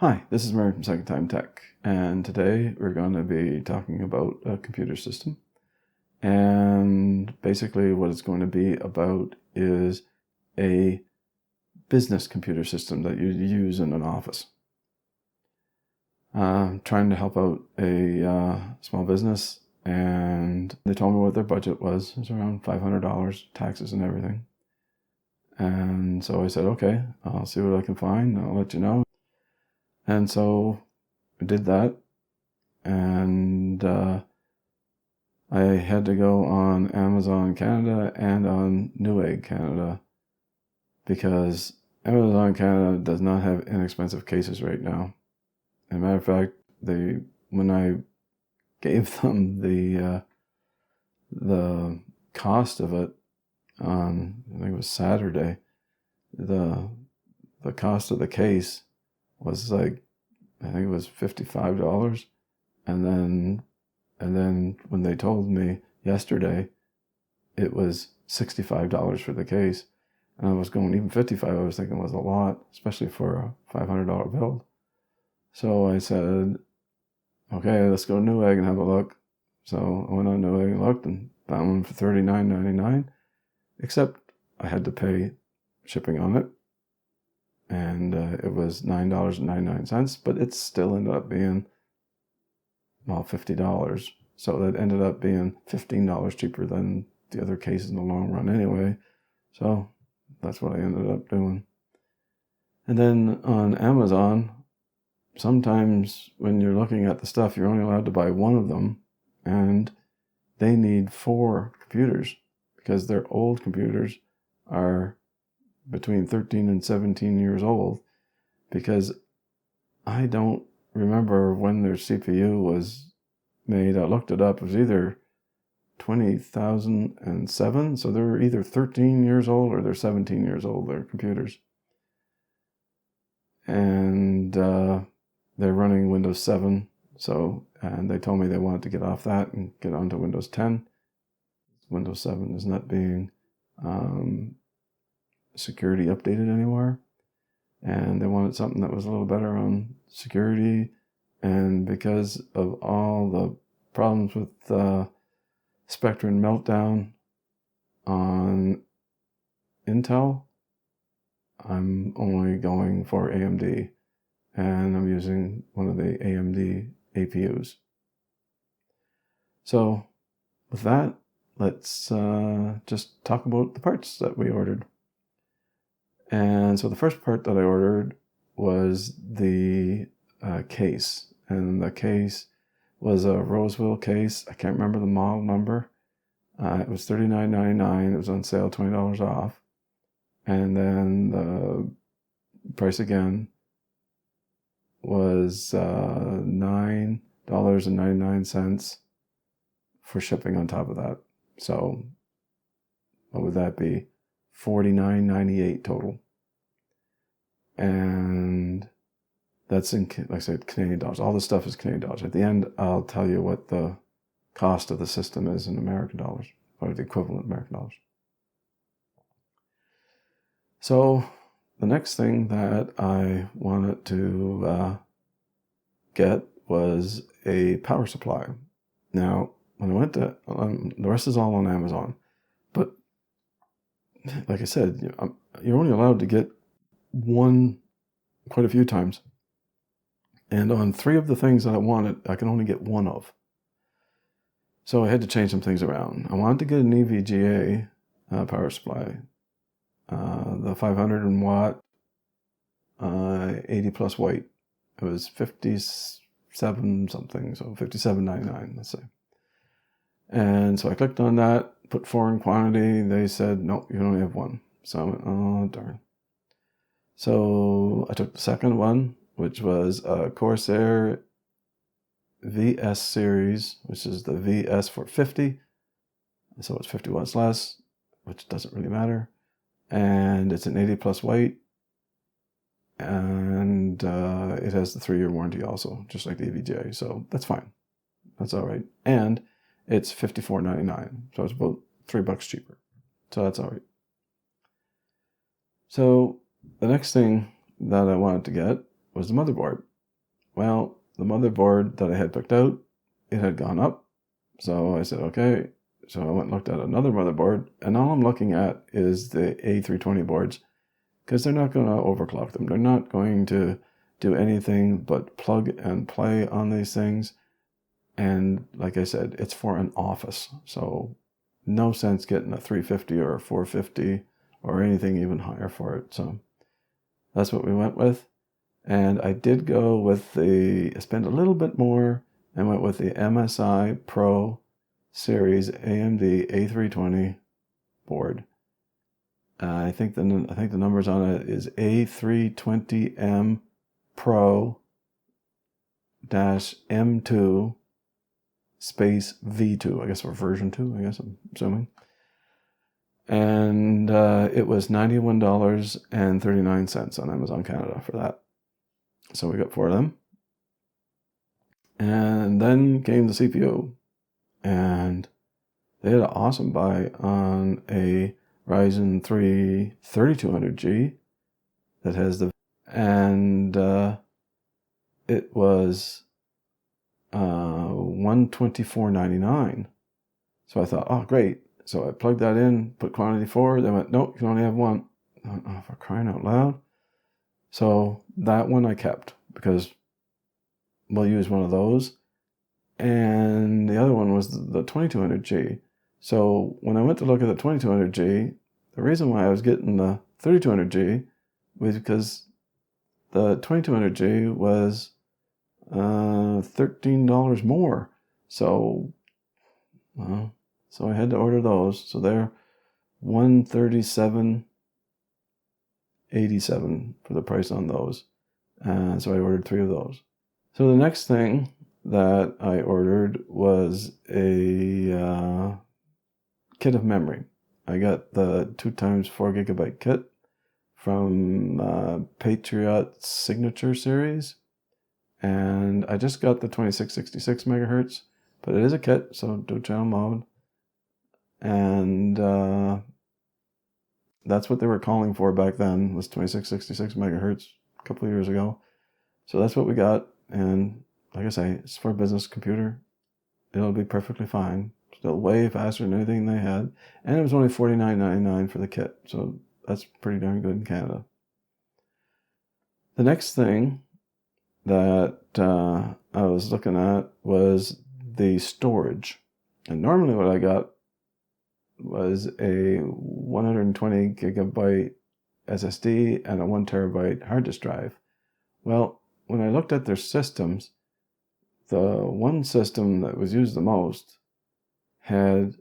Hi, this is Murray from Second Time Tech, and today we're going to be talking about a computer system. And basically what it's going to be about is a business computer system that you use in an office. Trying to help out a small business, and they told me what their budget was. It was around $500, taxes and everything. And so I said, okay, I'll see what I can find, I'll let you know. And so I did that, and I had to go on Amazon Canada and on Newegg Canada, because Amazon Canada does not have inexpensive cases right now. As a matter of fact, when I gave them the cost of it on, I think it was Saturday, the cost of the case was like, I think it was $55, and then when they told me yesterday it was $65 for the case, and I was going, even $55 I was thinking was a lot, especially for a $500 bill. So I said, okay, let's go to Newegg and have a look. So I went on Newegg and looked and found one for $39.99, except I had to pay shipping on it. And it was $9.99, but it still ended up being, well, $50. So that ended up being $15 cheaper than the other cases in the long run anyway. So that's what I ended up doing. And then on Amazon, sometimes when you're looking at the stuff, you're only allowed to buy one of them, and they need 4 computers because their old computers are between 13 and 17 years old, because I don't remember when their CPU was made. I looked it up. It was either 2007, so they're either 13 years old or they're 17 years old, their computers. And they're running Windows 7, and they told me they wanted to get off that and get onto Windows 10. Windows 7 is not being security updated anymore, and they wanted something that was a little better on security. And because of all the problems with Spectrum meltdown on Intel, I'm only going for AMD, and I'm using one of the AMD APUs. So with that, let's just talk about the parts that we ordered. And so the first part that I ordered was the case, and the case was a Roseville case. I can't remember the model number. It was $39.99. It was on sale, $20 off. And then the price again was $9.99 for shipping on top of that. So what would that be? $49.98 total. And that's in, like I said, Canadian dollars. All this stuff is Canadian dollars. At the end, I'll tell you what the cost of the system is in American dollars, or the equivalent American dollars. So the next thing that I wanted to get was a power supply. Now, when I went to, the rest is all on Amazon, but like I said, you're only allowed to get one quite a few times. And on 3 of the things that I wanted, I can only get one of. So I had to change some things around. I wanted to get an EVGA power supply, the 500 watt, 80 plus weight. It was 57 something, so $57.99, let's say. And so I clicked on that, put 4 in quantity. They said, nope, you only have 1. So I went, oh, darn. So I took the second one, which was a Corsair VS series, which is the VS for 50. So it's 50 watts less, which doesn't really matter. And it's an 80 plus weight. And it has the 3-year warranty also, just like the EVGA. So that's fine. That's all right. And it's $54.99. So it's about $3 cheaper. So that's all right. So the next thing that I wanted to get was the motherboard. Well, the motherboard that I had picked out, it had gone up. So I said, okay. So I went and looked at another motherboard, and all I'm looking at is the A320 boards, because they're not going to overclock them. They're not going to do anything but plug and play on these things. And like I said, it's for an office. So no sense getting a 350 or a 450 or anything even higher for it. So that's what we went with. And I did go with I spent a little bit more and went with the MSI Pro Series AMD A320 board. I think the numbers on it is A320M Pro -M2 space V2. I guess, or version 2, I guess I'm assuming. And it was $91.39 on Amazon Canada for that. So we got 4 of them. And then came the CPU. And they had an awesome buy on a Ryzen 3 3200G that has the... And it was $124.99. So I thought, oh, great. So I plugged that in, put quantity 4. They went, nope, you can only have 1. Oh, for crying out loud. So that one I kept because we'll use one of those. And the other one was the 2200G. So when I went to look at the 2200G, the reason why I was getting the 3200G was because the 2200G was $13 more. So, so I had to order those. So they're $137.87 for the price on those. And so I ordered 3 of those. So the next thing that I ordered was a kit of memory. I got the 2x4 gigabyte kit from Patriot Signature series. And I just got the 2666 megahertz, but it is a kit, so dual channel mode. And that's what they were calling for back then, was 2666 megahertz a couple of years ago. So that's what we got. And like I say, it's for a business computer. It'll be perfectly fine. Still way faster than anything they had. And it was only $49.99 for the kit. So that's pretty darn good in Canada. The next thing that I was looking at was the storage. And normally what I got was a 120 gigabyte SSD and a 1 terabyte hard disk drive. Well, when I looked at their systems, the one system that was used the most had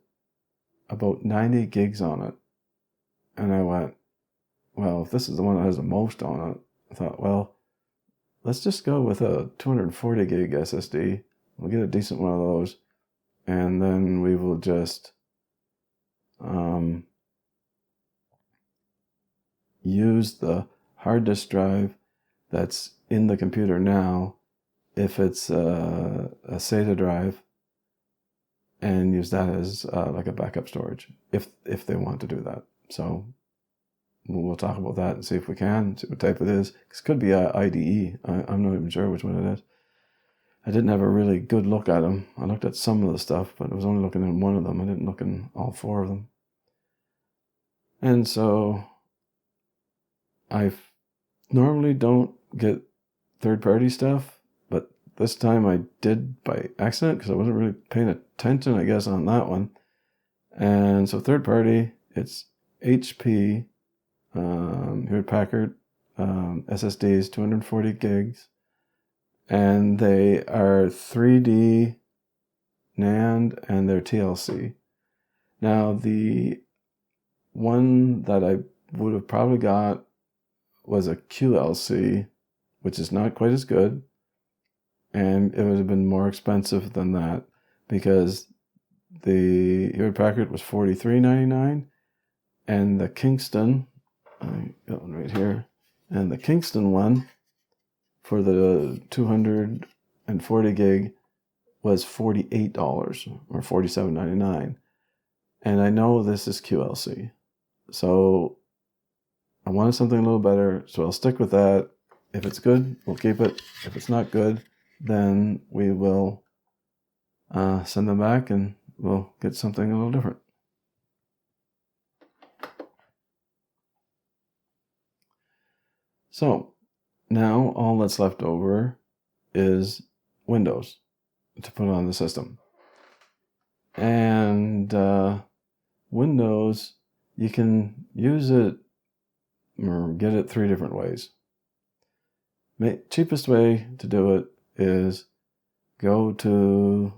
about 90 gigs on it. And I went, well, if this is the one that has the most on it, I thought, well, let's just go with a 240 gig SSD. We'll get a decent one of those. And then we will just use the hard disk drive that's in the computer now, if it's a SATA drive, and use that as like a backup storage, if they want to do that. So we'll talk about that and see if we can, see what type it is. It could be a IDE. I'm not even sure which one it is. I didn't have a really good look at them. I looked at some of the stuff, but I was only looking at one of them. I didn't look in all 4 of them. And so I normally don't get third-party stuff, but this time I did by accident because I wasn't really paying attention, I guess, on that one. And so third-party, it's HP, Hewlett-Packard SSDs, 240 gigs, and they are 3D NAND and they're TLC. Now, the one that I would have probably got was a QLC, which is not quite as good, and it would have been more expensive than that because the Hewlett-Packard was $43.99, and the Kingston, I got one right here, and the Kingston one for the 240 gig was $48 or $47.99. And I know this is QLC, so I wanted something a little better, so I'll stick with that. If it's good, we'll keep it. If it's not good, then we will send them back and we'll get something a little different. So now all that's left over is Windows to put on the system. And Windows, you can use it or get it 3 different ways. Cheapest way to do it is go to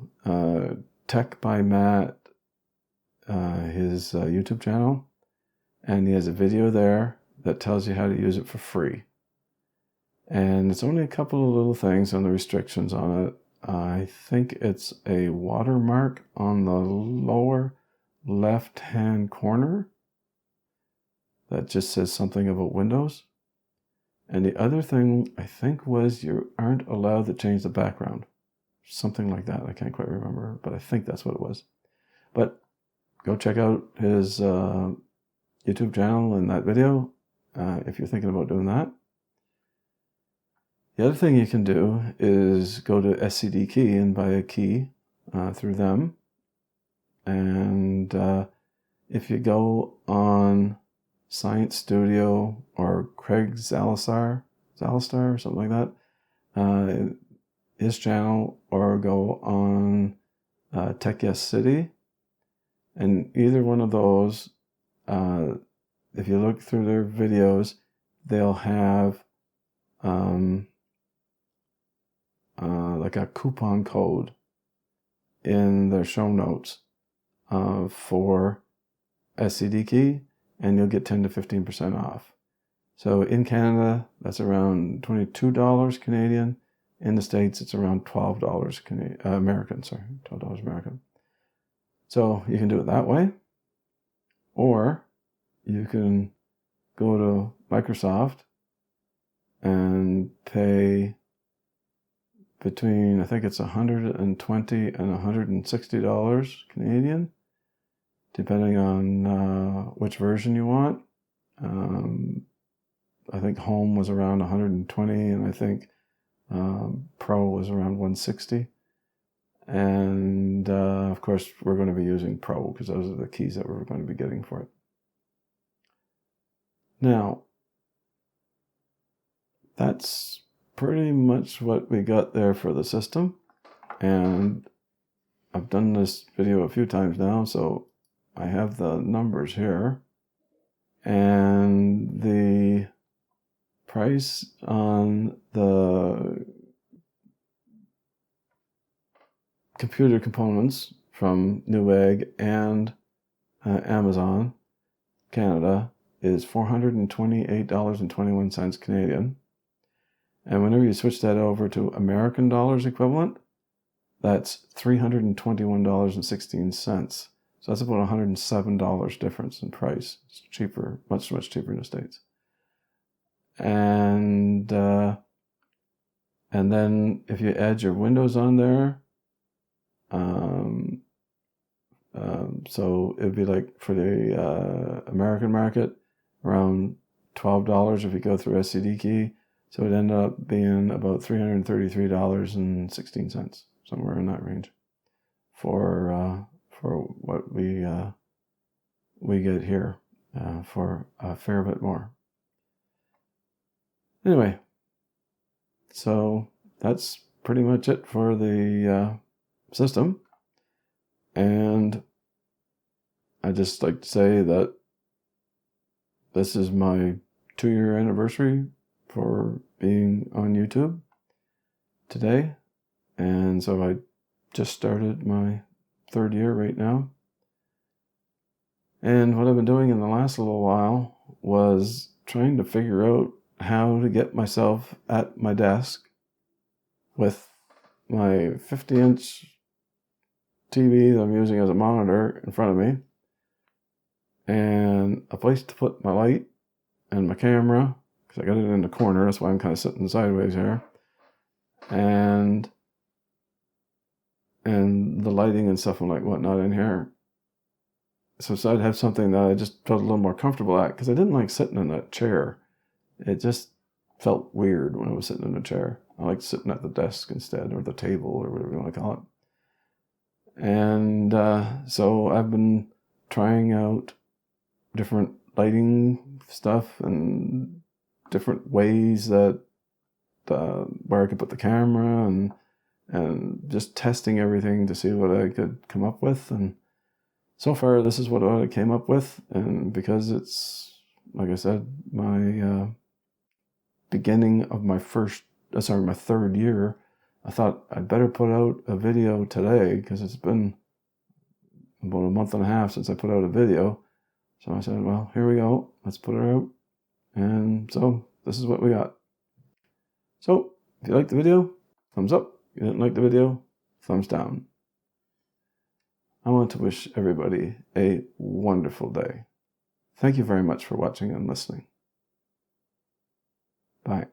Tech by Matt, his YouTube channel, and he has a video there that tells you how to use it for free. And it's only a couple of little things on the restrictions on it. I think it's a watermark on the lower left-hand corner that just says something about Windows. And the other thing, I think, was you aren't allowed to change the background. Something like that. I can't quite remember, but I think that's what it was. But go check out his YouTube channel and that video if you're thinking about doing that. The other thing you can do is go to SCD Key and buy a key through them. And if you go on Science Studio or Craig Salazar or something like that, his channel, or go on Tech Yes City, and either one of those, if you look through their videos, they'll have like a coupon code in their show notes for SCD Key, and you'll get 10 to 15% off. So in Canada, that's around $22 Canadian. In the States, it's around $12 American. $12 American. So you can do it that way, or you can go to Microsoft and pay between, I think it's $120 and $160 Canadian, depending on which version you want. I think Home was around $120, and I think Pro was around $160. And of course, we're going to be using Pro because those are the keys that we're going to be getting for it. Now, that's pretty much what we got there for the system. And I've done this video a few times now, so I have the numbers here. And the price on the computer components from Newegg and Amazon Canada is $428.21 Canadian. And whenever you switch that over to American dollars equivalent, that's $321.16. So that's about $107 difference in price. It's cheaper, much, much cheaper in the States. And then if you add your Windows on there, so it would be like for the American market, around $12 if you go through SCD Key. So it ended up being about $333.16, somewhere in that range, for what we get here for a fair bit more. Anyway, so that's pretty much it for the system. And I'd just like to say that this is my 2-year anniversary for being on YouTube today. And so I just started my 3rd year right now. And what I've been doing in the last little while was trying to figure out how to get myself at my desk with my 50-inch TV that I'm using as a monitor in front of me, and a place to put my light and my camera, because I got it in the corner, that's why I'm kind of sitting sideways here, and the lighting and stuff and like whatnot in here. So I'd have something that I just felt a little more comfortable at, because I didn't like sitting in that chair. It just felt weird when I was sitting in a chair. I like sitting at the desk instead, or the table, or whatever you want to call it. And so I've been trying out different lighting stuff and different ways that where I could put the camera, and just testing everything to see what I could come up with. And so far, this is what I came up with. And because it's, like I said, my beginning of my third year, I thought I'd better put out a video today, because it's been about a month and a half since I put out a video. So I said, well, here we go. Let's put it out. And so this is what we got. So if you liked the video, thumbs up. If you didn't like the video, thumbs down. I want to wish everybody a wonderful day. Thank you very much for watching and listening. Bye.